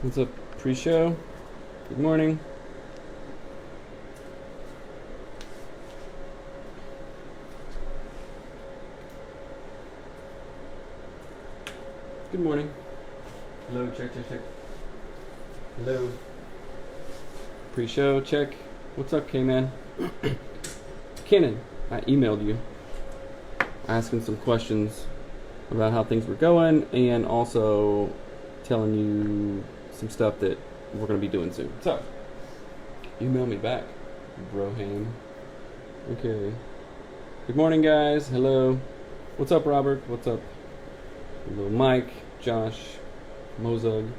What's up, pre-show? Good morning. Good morning. Hello, check. Hello. Pre-show, check. What's up, K-Man? Kenan, I emailed you asking some questions about how things were going and also telling you some stuff that we're going to be doing soon. So, email me back, Broham. Okay. Good morning, guys. Hello. What's up, Robert? What's up? Hello, Mike, Josh, Mozug.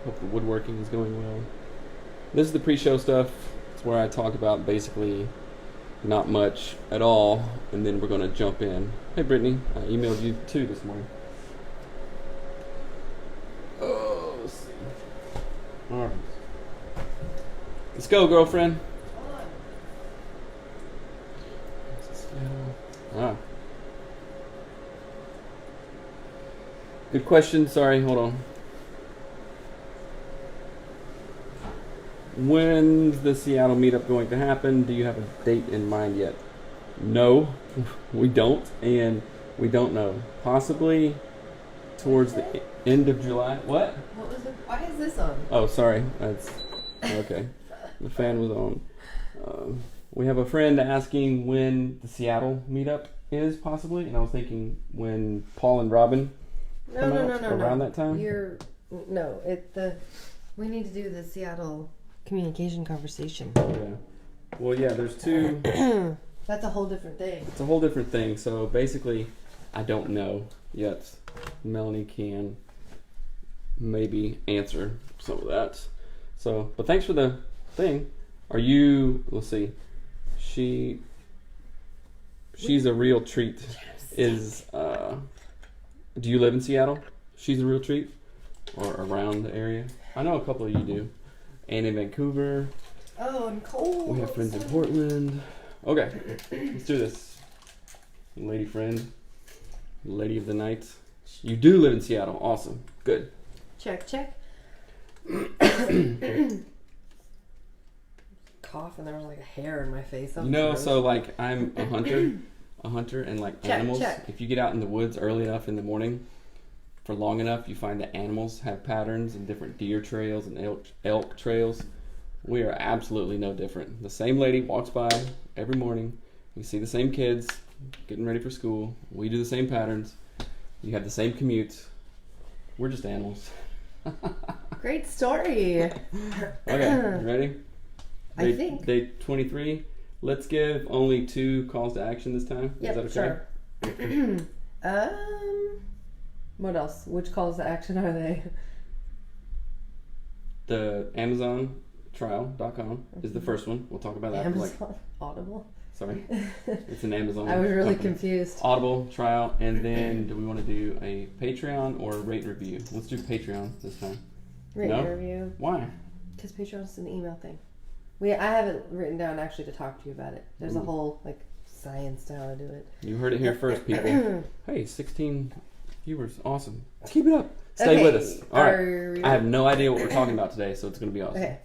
Hope the woodworking is going well. This is the pre-show stuff. It's where I talk about basically not much at all, and then we're going to jump in. Hey, Brittany. I emailed you too this morning. Oh, let's see. All right. Let's go, girlfriend. Ah. Good question. Sorry, hold on. When's the Seattle meetup going to happen? Do you have a date in mind yet? No, we don't, and we don't know. Possibly towards the end of July. What? What was it? Why is this on? Oh, sorry. That's okay. The fan was on. We have a friend asking when the Seattle meetup is, possibly, and I was thinking when Paul and Robin come out around that time. We need to do the Seattle communication conversation. Yeah. Well, yeah. There's two. That's a whole different thing. It's a whole different thing. So basically, I don't know yet. Melanie can maybe answer some of that. So, but thanks for the thing. Are you? Let's see. She's a real treat. Is do you live in Seattle? She's a real treat, or around the area? I know a couple of you do. And in Vancouver. Oh, and cold. We have friends in Portland. Okay, let's do this. Lady friend, lady of the night. You do live in Seattle. Awesome. Good. Check. Cough, and there was like a hair in my face. So like I'm a hunter, and like animals. Check. If you get out in the woods early enough in the morning, for long enough, you find that animals have patterns and different deer trails and elk trails. We are absolutely no different. The same lady walks by every morning. We see the same kids getting ready for school. We do the same patterns. You have the same commutes. We're just animals. Great story. Okay, you ready? I think. Day 23. Let's give only 2 calls to action this time. Yep, Is that okay? Sure. What else? Which calls to action are they? The AmazonTrial.com is the first one. We'll talk about that. Amazon Audible. Sorry, it's an Amazon. I was really company. confused. Audible trial, and then do we want to do a Patreon or a rate and review? Let's do Patreon this time. Rate and review. Why? Because Patreon's an email thing. I have it written down actually to talk to you about it. There's a whole science to how to do it. You heard it here first, people. Hey, 16 viewers, awesome. Keep it up. Stay with us. All right. I have no idea what we're talking about today, so it's going to be awesome. Okay.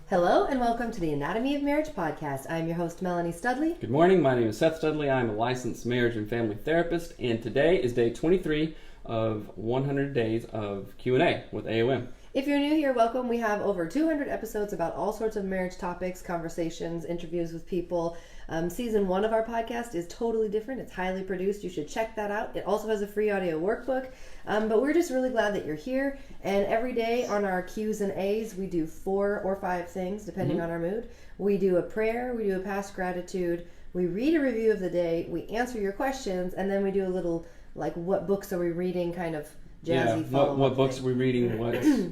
Hello and welcome to the Anatomy of Marriage podcast. I'm your host, Melanie Studley. Good morning. My name is Seth Studley. I'm a licensed marriage and family therapist, and today is day 23 of 100 days of Q&A with AOM. If you're new here, welcome. We have over 200 episodes about all sorts of marriage topics, conversations, interviews with people. Season 1 of our podcast is totally different. It's highly produced. You should check that out. It also has a free audio workbook. But we're just really glad that you're here. And every day on our Q's and A's, we do 4 or 5 things, depending on our mood. We do a prayer. We do a past gratitude. We read a review of the day. We answer your questions. And then we do a little, what books are we reading kind of jazzy follow-up what books thing. are we reading,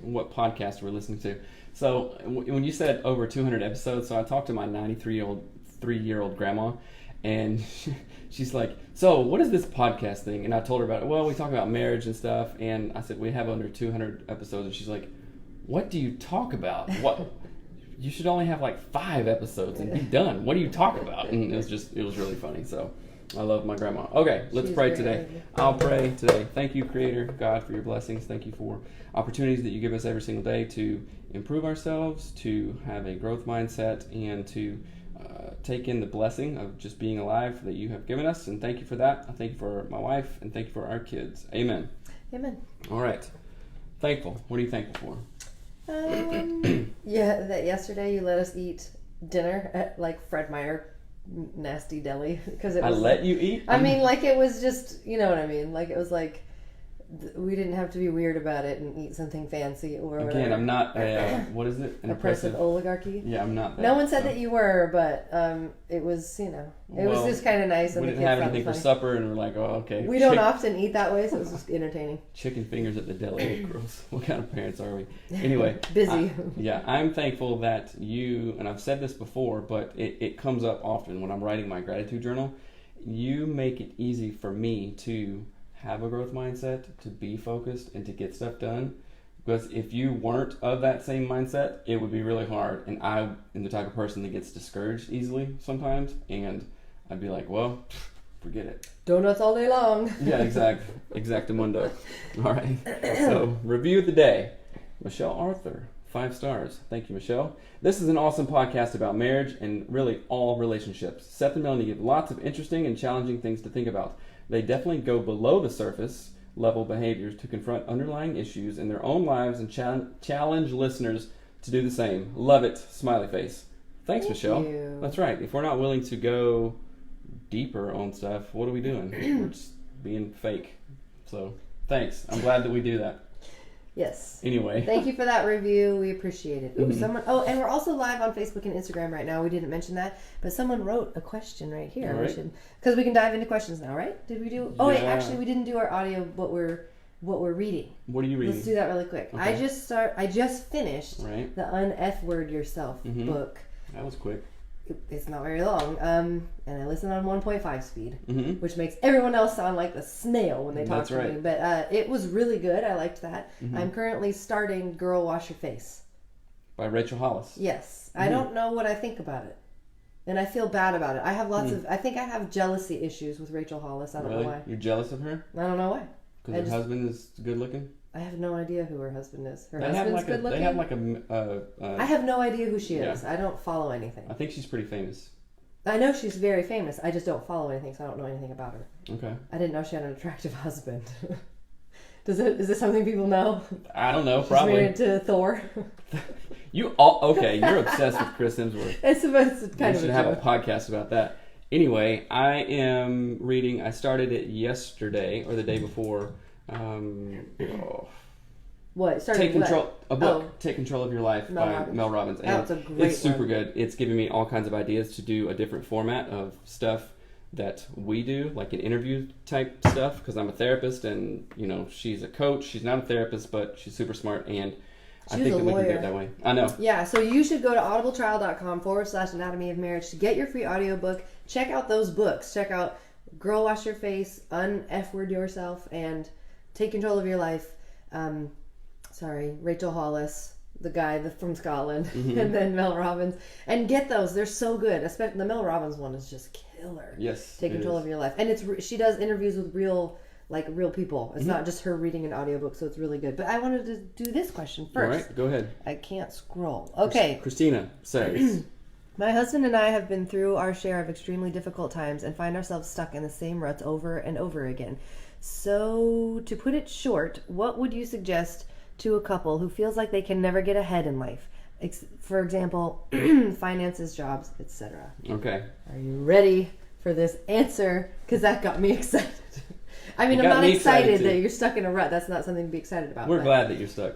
what podcast we're listening to. So when you said over 200 episodes, so I talked to my 93-year-old grandma, and she's like, so what is this podcast thing? And I told her about it. Well, we talk about marriage and stuff, and I said we have under 200 episodes, and she's like, what do you talk about? What? You should only have 5 episodes and be done. What do you talk about? And it was really funny. So I love my grandma. Okay, let's She's pray great. today. I'll pray today. Thank you, Creator God, for your blessings. Thank you for opportunities that you give us every single day to improve ourselves, to have a growth mindset, and to take in the blessing of just being alive that you have given us. And thank you for that. I thank you for my wife, and thank you for our kids. Amen. Amen. All right. Thankful. What are you thankful for? Yeah, that yesterday you let us eat dinner at like Fred Meyer nasty deli because it was. I let you eat? I mean, like it was just, you know what I mean. Like it was like we didn't have to be weird about it and eat something fancy or whatever. Again, I'm not a, what is it? An oppressive oligarchy. Yeah, I'm not that. No one said that you were, but it was, you know, it was just kind of nice. And we didn't have anything for supper, and we're like, oh, okay. We don't often eat that way, so it was just entertaining. Chicken fingers at the deli. Gross. What kind of parents are we? Anyway. Busy. I'm thankful that you, and I've said this before, but it comes up often when I'm writing my gratitude journal. You make it easy for me to have a growth mindset, to be focused, and to get stuff done. Because if you weren't of that same mindset, it would be really hard. And I am the type of person that gets discouraged easily sometimes. And I'd be like, well, forget it. Donuts all day long. Yeah, exactamundo. All right. So, review of the day. Michelle Arthur, 5 stars. Thank you, Michelle. This is an awesome podcast about marriage and really all relationships. Seth and Melanie give lots of interesting and challenging things to think about. They definitely go below the surface level behaviors to confront underlying issues in their own lives and challenge listeners to do the same. Love it. Smiley face. Thanks, Thank Michelle. you. That's right. If we're not willing to go deeper on stuff, what are we doing? We're just being fake. So, thanks. I'm glad that we do that. Yes. Anyway. Thank you for that review. We appreciate it. Ooh, Mm-hmm. someone. Oh, and we're also live on Facebook and Instagram right now. We didn't mention that, but someone wrote a question right here. All right. Because we can dive into questions now, right? Did we do? Oh wait, Yeah. actually, we didn't do our audio. What we're reading. What are you reading? Let's do that really quick. Okay. I just finished Right. the Un-F Word Yourself Mhm. book. That was quick. It's not very long. And I listen on 1.5 speed, Mm-hmm. which makes everyone else sound like the snail when they talk That's to right. me. But it was really good. I liked that. Mhm. I'm currently starting Girl Wash Your Face. By Rachel Hollis. Yes. I don't know what I think about it. And I feel bad about it. I have lots of... I think I have jealousy issues with Rachel Hollis. I don't Really? know why. You're jealous of her? I don't know why. Because her husband is good looking? I have no idea who her husband is. Her They have husband's like good looking? They have like a I have no idea who she is. Yeah. I don't follow anything. I think she's pretty famous. I know she's very famous. I just don't follow anything, so I don't know anything about her. Okay. I didn't know she had an attractive husband. Is this something people know? I don't know, She's probably. married to Thor. Okay, you're obsessed with Chris Hemsworth. It's kind We of should a have a joke. podcast about that. Anyway, I am reading, I started it yesterday or the day before. What? Started Take what? Control, a book, Oh. Take Control of Your Life Mel by Robbins. Mel Robbins. And That's a great it's super one. good. It's giving me all kinds of ideas to do a different format of stuff that we do, like an interview type stuff, because I'm a therapist and, she's a coach. She's not a therapist, but she's super smart, and I She's think a that we can do lawyer. it that way. I know. Yeah, so you should go to audibletrial.com/anatomy of marriage to get your free audiobook. Check out those books. Check out Girl Wash Your Face, Un-F Word Yourself, and Take Control of Your Life. Rachel Hollis, the guy from Scotland, Mm-hmm. and then Mel Robbins. And get those. They're so good. Especially the Mel Robbins one is just killer. Yes. Take it Control is. of Your Life. And she does interviews with real people. It's Mm-hmm. not just her reading an audiobook, so it's really good. But I wanted to do this question All first. right, go ahead. I can't scroll. Okay. Christina says, My husband and I have been through our share of extremely difficult times and find ourselves stuck in the same ruts over and over again. So, to put it short, what would you suggest to a couple who feels like they can never get ahead in life? For example, finances, jobs, etc. okay. Are you ready for this answer? Because that got me excited. I mean, It I'm got not me excited, excited that too. you're stuck in a rut. That's not something to be excited about. We're but- glad that you're stuck.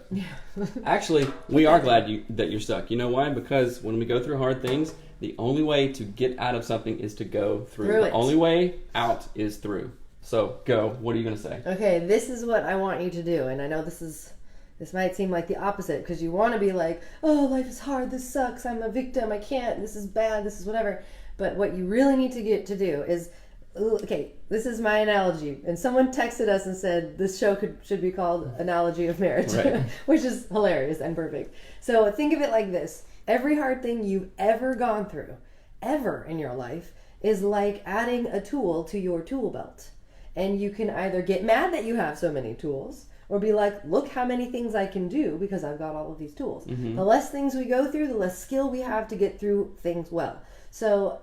Actually, we are glad that you're stuck. You know why? Because when we go through hard things, the only way to get out of something is to go through. Through The it. only way out is through. So, go. What are you going to say? Okay, this is what I want you to do, and I know this might seem like the opposite because you want to be like, oh, life is hard, this sucks, I'm a victim, I can't, this is bad, this is whatever. But what you really need to get to do is, okay, this is my analogy, and someone texted us and said this show should be called Analogy of Marriage, Right. which is hilarious and perfect. So think of it like this: every hard thing you've ever gone through, ever in your life, is like adding a tool to your tool belt. And you can either get mad that you have so many tools, or be like, look how many things I can do because I've got all of these tools. Mm-hmm. The less things we go through, the less skill we have to get through things well. So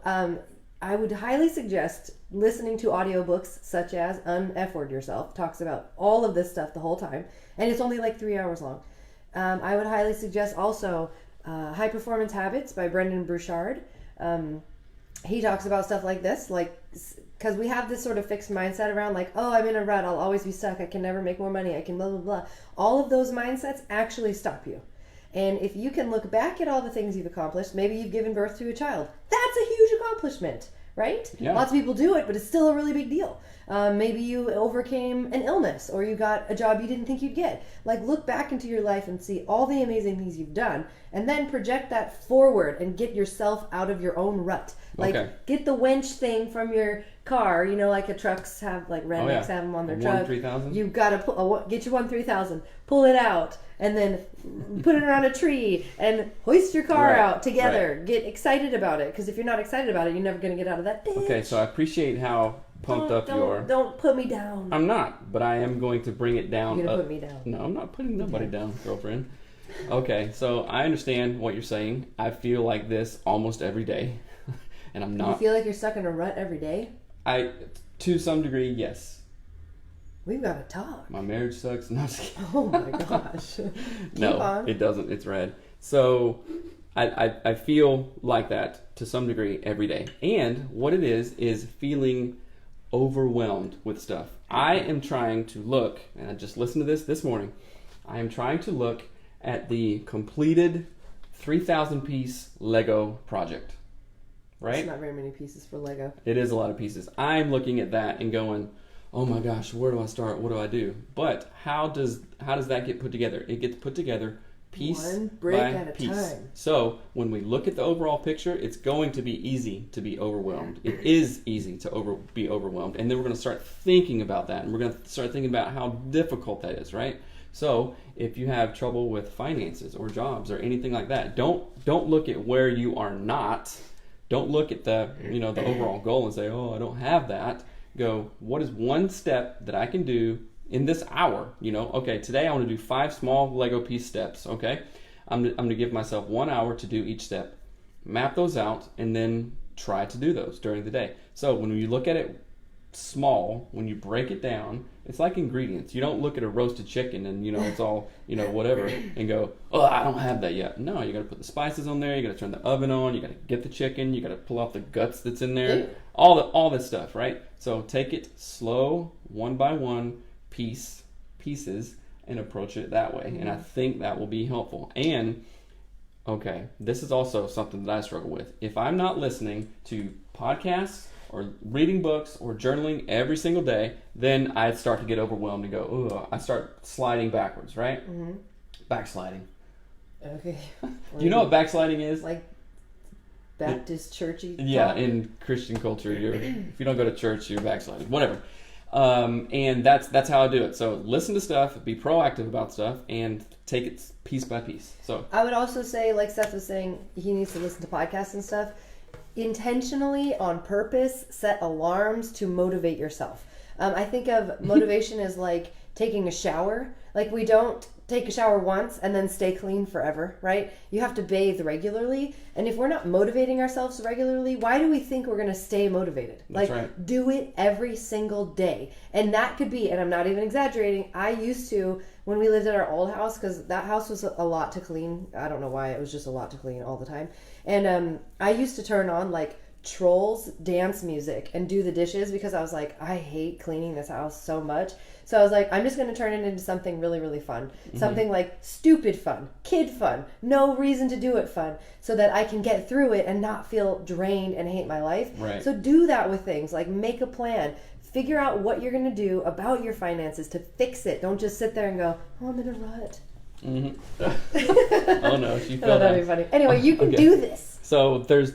I would highly suggest listening to audiobooks such as F Word Yourself. Talks about all of this stuff the whole time. And it's only like 3 hours long. I would highly suggest also High Performance Habits by Brendan Burchard. He talks about stuff like this, like, because we have this sort of fixed mindset around like, oh, I'm in a rut, I'll always be stuck, I can never make more money, I can blah, blah, blah. All of those mindsets actually stop you. And if you can look back at all the things you've accomplished, maybe you've given birth to a child. That's a huge accomplishment, right? Yeah. Lots of people do it, but it's still a really big deal. Maybe you overcame an illness, or you got a job you didn't think you'd get. Like, look back into your life and see all the amazing things you've done, and then project that forward and get yourself out of your own rut. Like, get the winch thing from your car, you know, like a trucks have, like rednecks have them on their truck. 1-3000? You've got to get your 1-3000, pull it out, and then put it around a tree and hoist your car out together. Right. Get excited about it, because if you're not excited about it, you're never going to get out of that ditch. Okay, so I appreciate how pumped up you are. Don't put me down. I'm not, but I am going to bring it down. You're going to put me down. No, I'm not putting nobody down, girlfriend. Okay, so I understand what you're saying. I feel like this almost every day, and I'm not. You feel like you're stuck in a rut every day? To some degree, yes. We've got to talk. My marriage sucks. No, I'm just kidding. Oh my gosh. No, it doesn't. It's red. So I feel like that to some degree every day. And what it is feeling overwhelmed with stuff. I am trying to look, and I just listened to this morning. I am trying to look at the completed 3,000 piece Lego project. Right? It's not very many pieces for Lego. It is a lot of pieces. I'm looking at that and going, oh my gosh, where do I start? What do I do? But how does that get put together? It gets put together piece one brick by at a piece. time. So when we look at the overall picture, it's going to be easy to be overwhelmed. It is easy to be overwhelmed. And then we're going to start thinking about that. And we're going to start thinking about how difficult that is, right? So if you have trouble with finances or jobs or anything like that, don't look at where you are not. Don't look at the overall goal and say, oh, I don't have that. Go, what is one step that I can do in this hour? Okay, today I want to do 5 small Lego piece steps, okay? I'm going to give myself 1 hour to do each step. Map those out and then try to do those during the day. So when you look at it small, when you break it down, it's like ingredients. You don't look at a roasted chicken and it's all whatever and go, oh, I don't have that yet. No, you got to put the spices on there. You got to turn the oven on. You got to get the chicken. You got to pull off the guts that's in there. All this stuff, right? So take it slow, one by one, pieces, and approach it that way. And I think that will be helpful. And okay, this is also something that I struggle with. If I'm not listening to podcasts or reading books or journaling every single day, then I start to get overwhelmed and go, ugh. I start sliding backwards, right? Mm-hmm. Backsliding. Okay. Do you know what backsliding is? Like Baptist churchy? Yeah, in Christian culture, if you don't go to church, you're backsliding. Whatever. And that's how I do it. So listen to stuff, be proactive about stuff, and take it piece by piece. So I would also say, like Seth was saying, he needs to listen to podcasts and stuff. Intentionally, on purpose, set alarms to motivate yourself. I think of motivation as like taking a shower. Like, we don't take a shower once and then stay clean forever, right? You have to bathe regularly. And if we're not motivating ourselves regularly, why do we think we're going to stay motivated? That's right. Do it every single day. And that could be, and I'm not even exaggerating, I used to, when we lived at our old house, because that house was a lot to clean. I don't know why, it was just a lot to clean all the time. And I used to turn on like Trolls dance music and do the dishes because I was like, I hate cleaning this house so much. So I was like, I'm just going to turn it into something really, really fun. Mm-hmm. Something like stupid fun, kid fun, no reason to do it fun, so that I can get through it and not feel drained and hate my life. Right. So do that with things. Like, make a plan. Figure out what you're going to do about your finances to fix it. Don't just sit there and go, oh, I'm in a rut. Mm-hmm. Oh no, she felt that'd be funny. Anyway, you can do this. So there's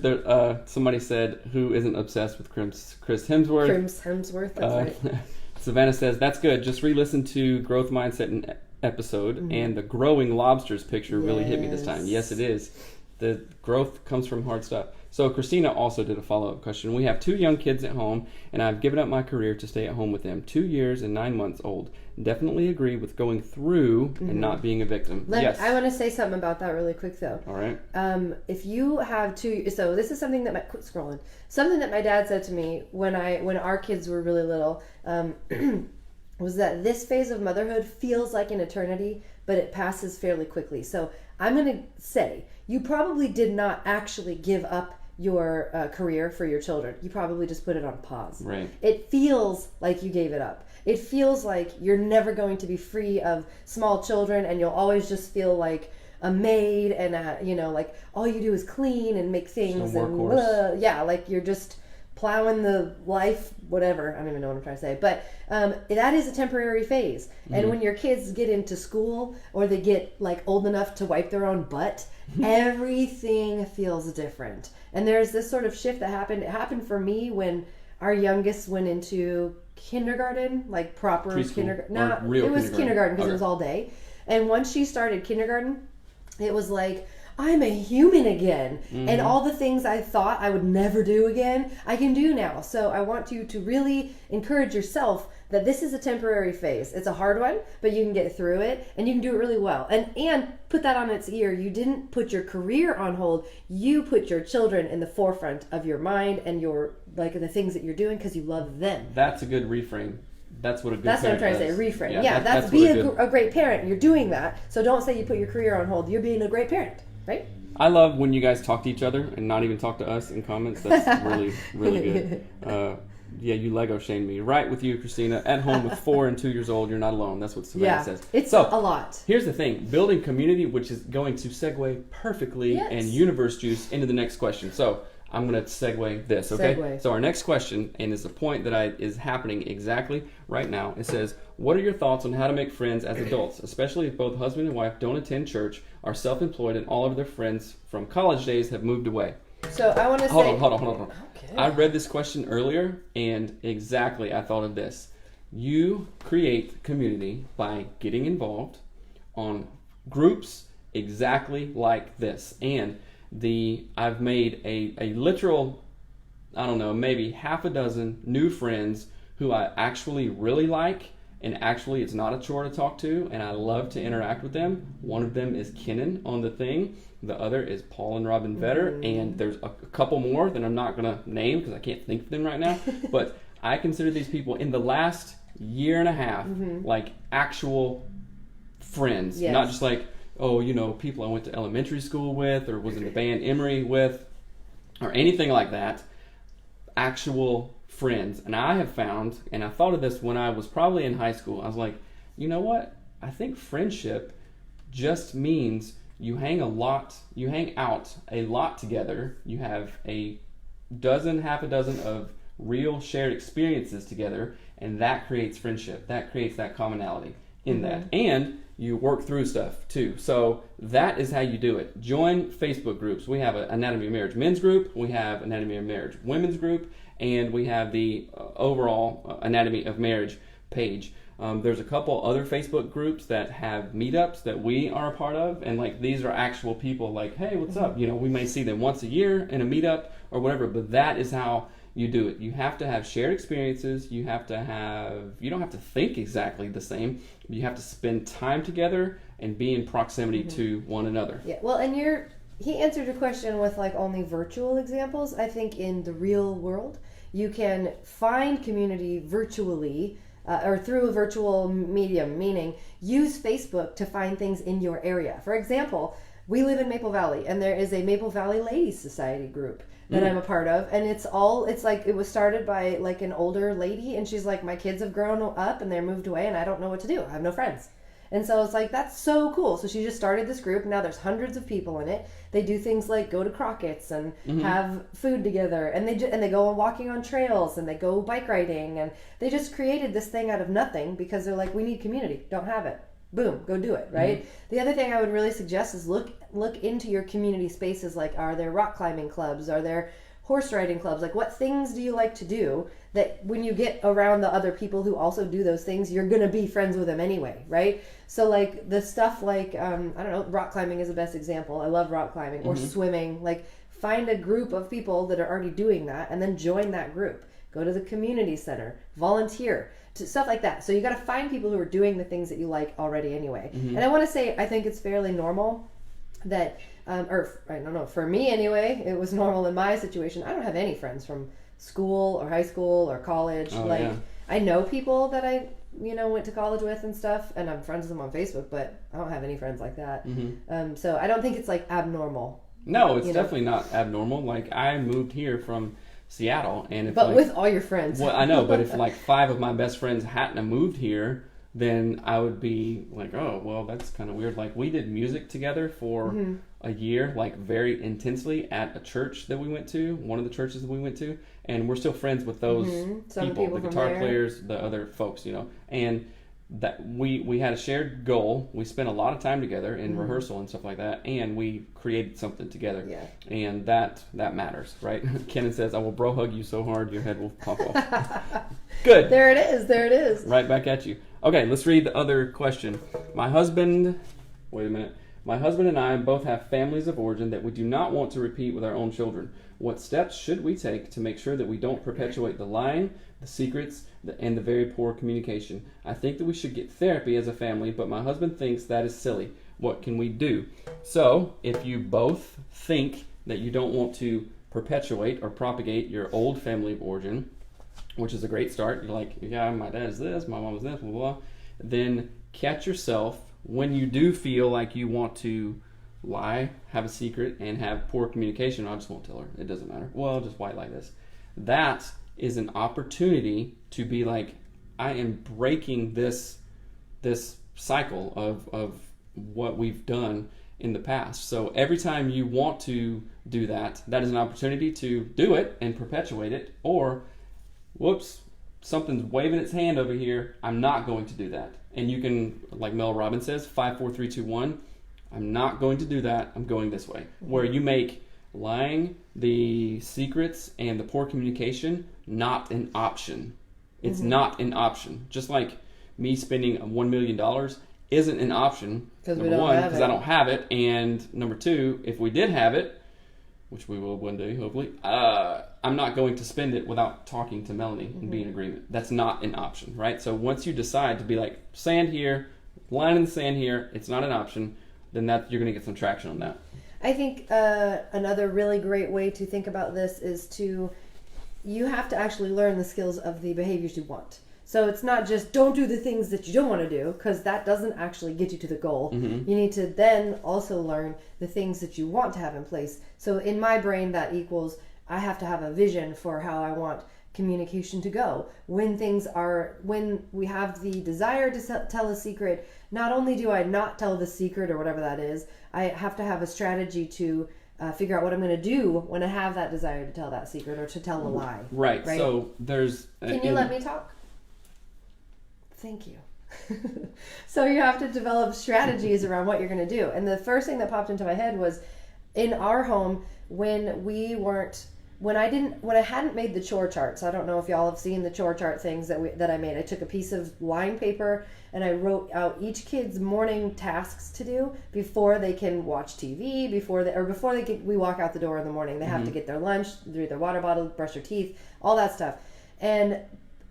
somebody said, who isn't obsessed with Chris Hemsworth? Chris Hemsworth, that's right. Savannah says, that's good. Just re-listen to Growth Mindset episode, and the growing lobsters picture really hit me this time. Yes, it is. The growth comes from hard stuff. So Christina also did a follow-up question. We have 2 young kids at home, and I've given up my career to stay at home with them. 2 years and 9 months old. Definitely agree with going through and not being a victim. Yes. I want to say something about that really quick, though. All right. If you have 2, so this is something that quit scrolling. Something that my dad said to me when our kids were really little, was that this phase of motherhood feels like an eternity, but it passes fairly quickly. So I'm going to say, you probably did not actually give up your career for your children. You probably just put it on pause. Right. It feels like you gave it up. It feels like you're never going to be free of small children, and you'll always just feel like a maid, and like all you do is clean and make things, and like you're just plowing the life, whatever. I don't even know what I'm trying to say. But that is a temporary phase. And when your kids get into school, or they get like old enough to wipe their own butt, everything feels different. And there's this sort of shift that happened. It happened for me when our youngest went into kindergarten, like proper kindergarten. It was kindergarten because it was all day. And once she started kindergarten, it was like, I'm a human again. And all the things I thought I would never do again, I can do now. So I want you to really encourage yourself that this is a temporary phase. It's a hard one, but you can get through it, and you can do it really well. And put that on its ear. You didn't put your career on hold. You put your children in the forefront of your mind and your the things that you're doing because you love them. That's a good reframe. That's what a good That's what I'm trying does. to say. Reframe. Yeah, that's be a great parent. You're doing that. So don't say you put your career on hold. You're being a great parent, right? I love when you guys talk to each other and not even talk to us in comments. That's really, really good. You Lego shamed me. Right with you, Christina. At home with 4 and 2 years old, you're not alone. That's what Savannah says. It's a lot. Here's the thing. Building community, which is going to segue perfectly and universe juice into the next question. So I'm going to segue this, okay? So our next question, and is a point that is happening exactly right now. It says, what are your thoughts on how to make friends as adults, especially if both husband and wife don't attend church, are self-employed, and all of their friends from college days have moved away? So I want to say... Hold on. Okay. I read this question earlier, and exactly I thought of this. You create community by getting involved on groups exactly like this. And I've made a literal, I don't know, maybe half a dozen new friends who I actually really like, and actually it's not a chore to talk to, and I love to interact with them. One of them is Kenan on the thing. The other is Paul and Robin Vetter, and there's a couple more that I'm not going to name because I can't think of them right now. But I consider these people in the last year and a half like actual friends, not just like, people I went to elementary school with or was in the band Emory with or anything like that. Actual friends. And I have found, and I thought of this when I was probably in high school, I was like, you know what? I think friendship just means you hang out a lot together. You have half a dozen of real shared experiences together, and that creates friendship. That creates that commonality in that. And you work through stuff too. So that is how you do it. Join Facebook groups. We have an Anatomy of Marriage men's group. We have Anatomy of Marriage women's group. And we have the overall Anatomy of Marriage page. There's a couple other Facebook groups that have meetups that we are a part of. And like these are actual people like, hey, what's up? We may see them once a year in a meetup or whatever. But that is how you do it. You have to have shared experiences. You don't have to think exactly the same. You have to spend time together and be in proximity to one another. Yeah, well, and he answered your question with like only virtual examples. I think in the real world, you can find community virtually or through a virtual medium, meaning use Facebook to find things in your area. For example, we live in Maple Valley, and there is a Maple Valley Ladies Society group that I'm a part of, and it's like it was started by like an older lady, and she's like, my kids have grown up and they're moved away and I don't know what to do. I have no friends. And so it's like, that's so cool. So she just started this group. Now there's hundreds of people in it. They do things like go to Crockett's and have food together, and they go walking on trails, and they go bike riding, and they just created this thing out of nothing because they're like, we need community. Don't have it. Boom, go do it, right? The other thing I would really suggest is look into your community spaces. Like, are there rock climbing clubs? Are there horse riding clubs. Like, what things do you like to do that when you get around the other people who also do those things, you're going to be friends with them anyway, right? So, like, the stuff like, I don't know, rock climbing is the best example. I love rock climbing. Or swimming. Like, find a group of people that are already doing that and then join that group. Go to the community center. Volunteer. Stuff like that. So you got to find people who are doing the things that you like already anyway. And I want to say, I think it's fairly normal that, or I don't know, for me anyway, it was normal in my situation. I don't have any friends from school or high school or college. I know people that I, went to college with and stuff, and I'm friends with them on Facebook, but I don't have any friends like that. So I don't think it's like abnormal. No, it's definitely not abnormal. Like, I moved here from Seattle, and if with all your friends. Well, I know, but if like 5 of my best friends hadn't have moved here, then I would be like, oh, well, that's kind of weird. Like, we did music together for a year, like very intensely at a church that we went to, one of the churches that we went to, and we're still friends with those people, the guitar players, the other folks, and that we had a shared goal. We spent a lot of time together in rehearsal and stuff like that, and we created something together. And that matters, right? Kenan says, I will bro hug you so hard your head will pop off. Good. There it is. Right back at you. Okay, let's read the other question. My husband and I both have families of origin that we do not want to repeat with our own children. What steps should we take to make sure that we don't perpetuate the lying, the secrets, and the very poor communication? I think that we should get therapy as a family, but my husband thinks that is silly. What can we do? So, if you both think that you don't want to perpetuate or propagate your old family of origin, which is a great start, you're like, yeah, my dad is this, my mom is this, blah, blah, blah, then catch yourself when you do feel like you want to lie, have a secret, and have poor communication. I just won't tell her. It doesn't matter. Well, I'll just white lie this. That is an opportunity to be like, I am breaking this cycle of what we've done in the past. So every time you want to do that, that is an opportunity to do it and perpetuate it. Or, whoops, something's waving its hand over here. I'm not going to do that. And you can, like Mel Robbins says, 5, 4, 3, 2, 1. I'm not going to do that. I'm going this way. Where you make lying, the secrets, and the poor communication not an option. It's not an option. Just like me spending $1 million isn't an option. Number one, because I don't have it. And number two, if we did have it, which we will one day, hopefully, I'm not going to spend it without talking to Melanie and be in agreement. That's not an option, right? So once you decide to be like, sand here, line in the sand here, it's not an option, then that you're going to get some traction on that. I think another really great way to think about this is you have to actually learn the skills of the behaviors you want. So it's not just don't do the things that you don't want to do, because that doesn't actually get you to the goal. You need to then also learn the things that you want to have in place. So in my brain, that equals I have to have a vision for how I want communication to go. When we have the desire to tell a secret, not only do I not tell the secret or whatever that is, I have to have a strategy to figure out what I'm going to do when I have that desire to tell that secret or to tell a lie. Right. So there's... Can you let me talk? Thank you. So you have to develop strategies around what you're going to do. And the first thing that popped into my head was in our home when I hadn't made the chore charts. I don't know if y'all have seen the chore chart things that I made. I took a piece of line paper and I wrote out each kid's morning tasks to do before they can watch TV, before we walk out the door in the morning. They have to get their lunch, drink their water bottle, brush their teeth, all that stuff. And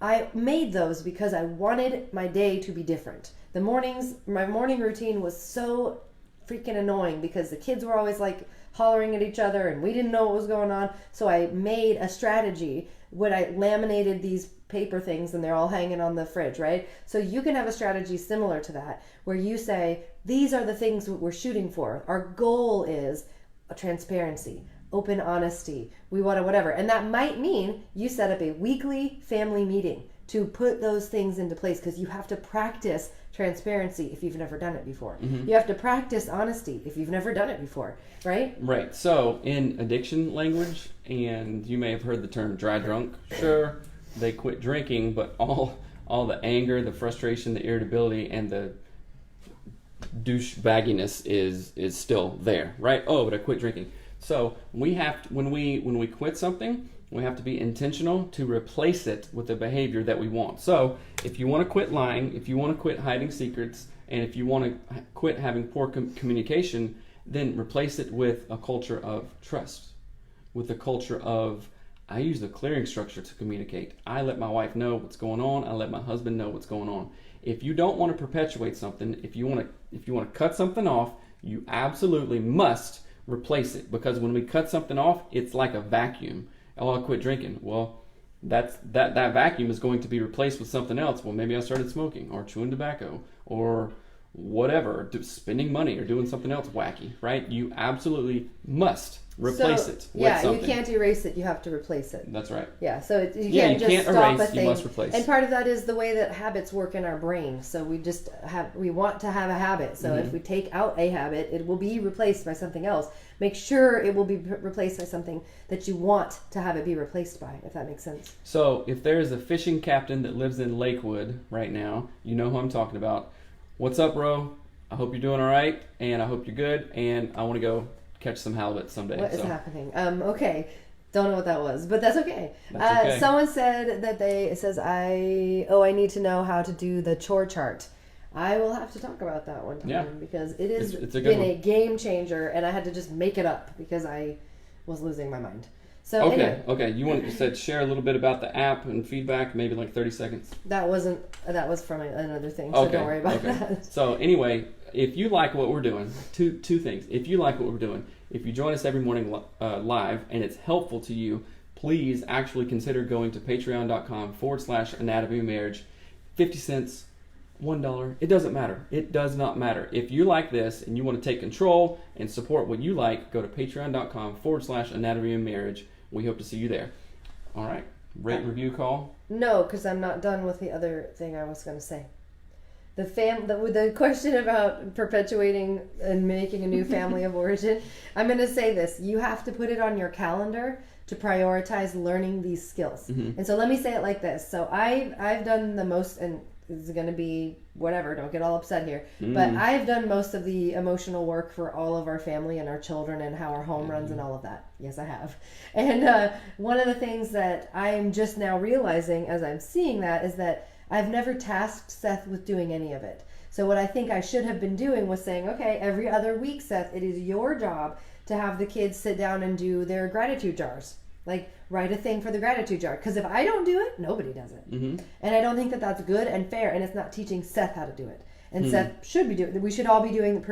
I made those because I wanted my day to be different. My morning routine was so freaking annoying because the kids were always like hollering at each other and we didn't know what was going on. So I made a strategy when I laminated these paper things and they're all hanging on the fridge, right? So you can have a strategy similar to that where you say, these are the things we're shooting for. Our goal is a transparency, open honesty. We want to whatever. And that might mean you set up a weekly family meeting to put those things into place because you have to practice transparency if you've never done it before. You have to practice honesty if you've never done it before, right? Right. So in addiction language, and you may have heard the term dry drunk, sure, they quit drinking, but all the anger, the frustration, the irritability, and the douche bagginess is still there, right? Oh, but I quit drinking. So we have to, when we quit something, we have to be intentional to replace it with a behavior that we want. So if you want to quit lying, if you want to quit hiding secrets, and if you want to quit having poor communication, then replace it with a culture of trust, with a culture of, I use the clearing structure to communicate. I let my wife know what's going on. I let my husband know what's going on. If you don't want to perpetuate something, if you want to cut something off, you absolutely must replace it, because when we cut something off, it's like a vacuum. Oh, I quit drinking. Well, that vacuum is going to be replaced with something else. Well, maybe I started smoking or chewing tobacco or whatever, spending money or doing something else wacky, right? You absolutely must replace it with something. You can't erase it, you have to replace it. That's right. Yeah, so you can't stop erase, a thing. you must replace. And part of that is the way that habits work in our brain. So we want to have a habit. So if we take out a habit, it will be replaced by something else. Make sure it will be replaced by something that you want to have it be replaced by, if that makes sense. So if there is a fishing captain that lives in Lakewood right now, you know who I'm talking about. What's up, bro? I hope you're doing all right, and I hope you're good, and I want to go catch some halibut someday. What is happening? Okay. Don't know what that was, but that's okay. That's okay. Someone said that I need to know how to do the chore chart. I will have to talk about that one time because it's been a game changer, and I had to just make it up because I was losing my mind. So okay. You said share a little bit about the app and feedback, maybe like 30 seconds. That was from another thing, so don't worry about that. So anyway, if you like what we're doing, two things. If you like what we're doing, if you join us every morning live and it's helpful to you, please actually consider going to patreon.com/anatomy of marriage. 50 cents, $1, it doesn't matter. It does not matter. If you like this and you want to take control and support what you like, go to patreon.com/anatomy of marriage. We hope to see you there. All right. Rate and review call? No, because I'm not done with the other thing I was going to say. The question about perpetuating and making a new family of origin, I'm going to say this. You have to put it on your calendar to prioritize learning these skills. Mm-hmm. And so let me say it like this. So I've done the most, and this is going to be whatever, don't get all upset here, but I've done most of the emotional work for all of our family and our children and how our home runs and all of that. Yes, I have. And one of the things that I'm just now realizing as I'm seeing that is that I've never tasked Seth with doing any of it. So what I think I should have been doing was saying, okay, every other week, Seth, it is your job to have the kids sit down and do their gratitude jars. Like, write a thing for the gratitude jar. Because if I don't do it, nobody does it. Mm-hmm. And I don't think that that's good and fair. And it's not teaching Seth how to do it. And Seth should be doing it. We should all be doing,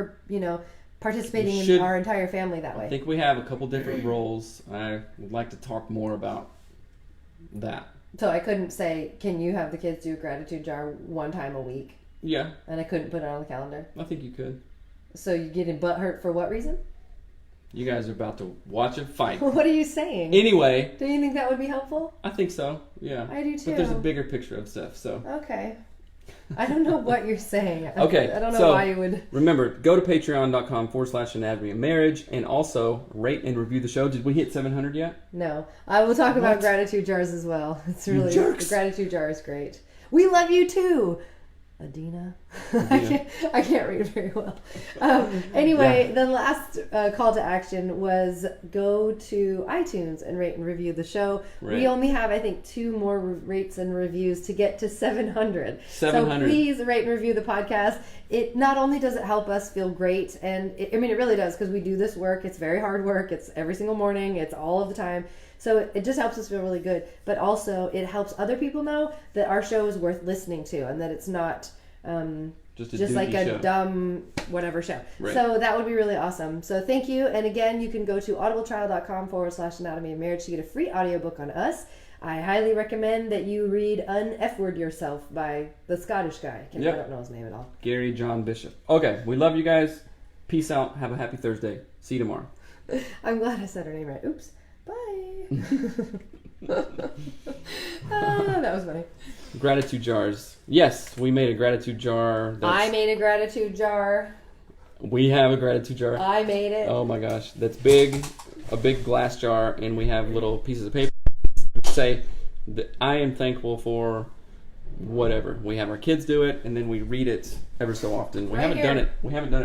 participating in our entire family that way. I think we have a couple different roles. I would like to talk more about that. So I couldn't say, can you have the kids do a gratitude jar one time a week? Yeah. And I couldn't put it on the calendar? I think you could. So you getting butt hurt for what reason? You guys are about to watch a fight. What are you saying? Anyway. Do you think that would be helpful? I think so, yeah. I do too. But there's a bigger picture of stuff, so. Okay. I don't know what you're saying. Okay. I don't know why you would. Remember, go to patreon.com/anatomy of marriage and also rate and review the show. Did we hit 700 yet? No. I will talk about gratitude jars as well. It's really, jerks. The gratitude jar is great. We love you too. Adina. I can't read very well. Anyway, the last call to action was go to iTunes and rate and review the show. Right. We only have, I think, 2 more rates and reviews to get to 700. So please rate and review the podcast. It not only does it help us feel great, and it really does, because we do this work. It's very hard work. It's every single morning. It's all of the time. So it just helps us feel really good. But also it helps other people know that our show is worth listening to and that it's not just like a dumb whatever show. Right. So that would be really awesome. So thank you. And again, you can go to audibletrial.com/anatomy of marriage to get a free audiobook on us. I highly recommend that you read F-Word Yourself by the Scottish guy. I don't know his name at all. Gary John Bishop. Okay, we love you guys. Peace out. Have a happy Thursday. See you tomorrow. I'm glad I said her name right. Oops. Bye. That was funny. Gratitude jars. Yes, we made a gratitude jar. I made a gratitude jar. We have a gratitude jar. I made it. Oh my gosh. That's big. A big glass jar, and we have little pieces of paper say that I am thankful for whatever. We have our kids do it, and then we read it ever so often. We haven't done it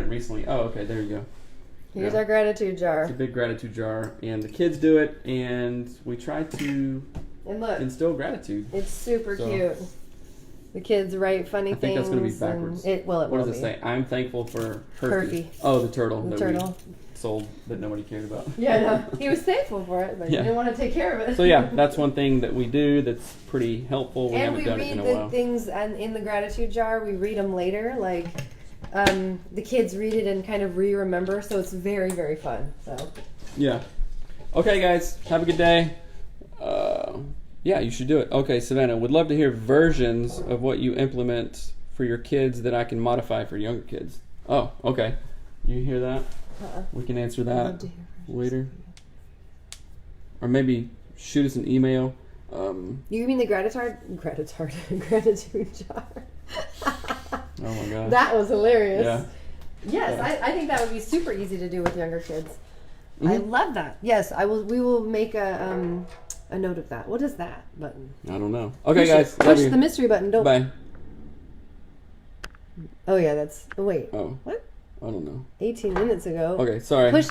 recently. Oh, okay, there you go. Here's our gratitude jar. It's a big gratitude jar, and the kids do it, and we try to And look, instill gratitude. it's super cute. The kids write funny things. I think that's going to be backwards. It what will does it be. say? I'm thankful for Herfy. Oh, the turtle. The that turtle. We sold that nobody cared about. Yeah, no. He was thankful for it, but he didn't want to take care of it. So yeah, that's one thing that we do that's pretty helpful. We and haven't we done it in read a the while. things in the gratitude jar. We read them later. Like, the kids read it and kind of re-remember. So it's very, very fun. So. Yeah. Okay, guys. Have a good day. Yeah, you should do it. Okay, Savannah, would love to hear versions of what you implement for your kids that I can modify for younger kids. Oh, okay. You hear that? We can answer I'd that love to hear later. Or maybe shoot us an email. You mean the gratitude jar? Oh my god. That was hilarious. Yeah. Yes, Yeah. I think that would be super easy to do with younger kids. Mm-hmm. I love that. Yes, I will. We will make a note of that. What is that button? I don't know. Okay, Push guys. it. Love Push you. the mystery button. Don't. Bye. Oh yeah, that's. Oh, wait. Oh. What? I don't know. 18 minutes ago. Okay, sorry. Push